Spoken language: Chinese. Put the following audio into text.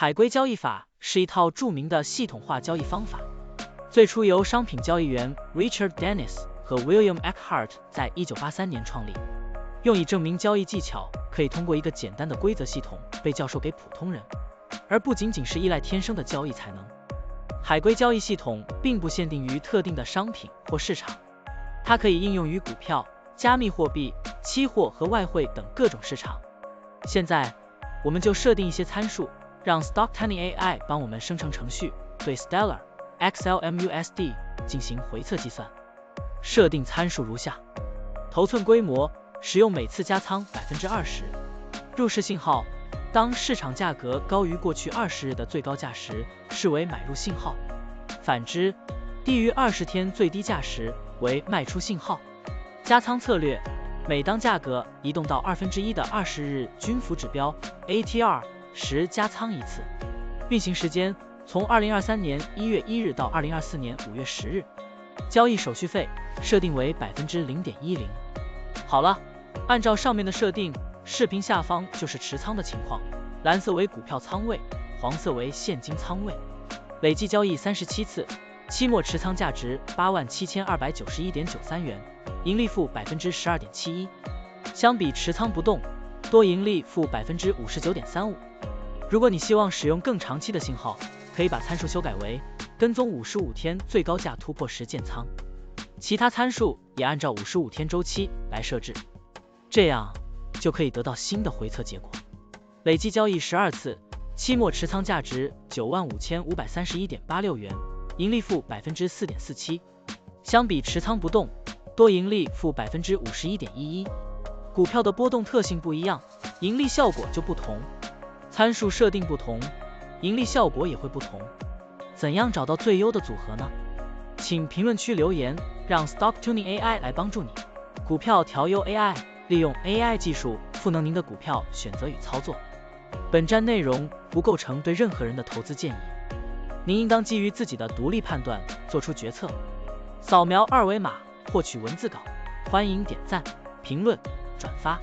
海龟交易法是一套著名的系统化交易方法，最初由商品交易员 Richard Dennis 和 William Eckhart 在1983年创立，用以证明交易技巧可以通过一个简单的规则系统被教授给普通人，而不仅仅是依赖天生的交易才能。海龟交易系统并不限定于特定的商品或市场，它可以应用于股票、加密货币、期货和外汇等各种市场。现在，我们就设定一些参数，让 Stocktiny AI 帮我们生成程序，对 Stellar、XLMUSD 进行回测计算。设定参数如下：头寸规模，使用每次加仓 20%。入市信号，当市场价格高于过去20日的最高价时，视为买入信号；反之，低于20天最低价时为卖出信号。加仓策略，每当价格移动到1/2的20日均幅指标 ATR 时加仓一次。运行时间从2023年1月1日到2024年5月10日。交易手续费设定为 0.10%。好了，按照上面的设定，视频下方就是持仓的情况，蓝色为股票仓位，黄色为现金仓位。累计交易37次，期末持仓价值 87,291.93 元，盈利负 12.71%。相比持仓不动，多盈利负 59.35%。如果你希望使用更长期的信号，可以把参数修改为跟踪55天最高价突破时建仓，其他参数也按照55天周期来设置，这样就可以得到新的回测结果。累计交易12次，期末持仓价值 95,531.86 元，盈利负 4.47%。相比持仓不动，多盈利负 51.11%。股票的波动特性不一样，盈利效果就不同，参数设定不同，盈利效果也会不同。怎样找到最优的组合呢？请评论区留言，让 Stocktiny AI 来帮助你。股票调优 AI， 利用 AI 技术赋能您的股票选择与操作。本站内容不构成对任何人的投资建议，您应当基于自己的独立判断做出决策。扫描二维码获取文字稿，欢迎点赞、评论、转发。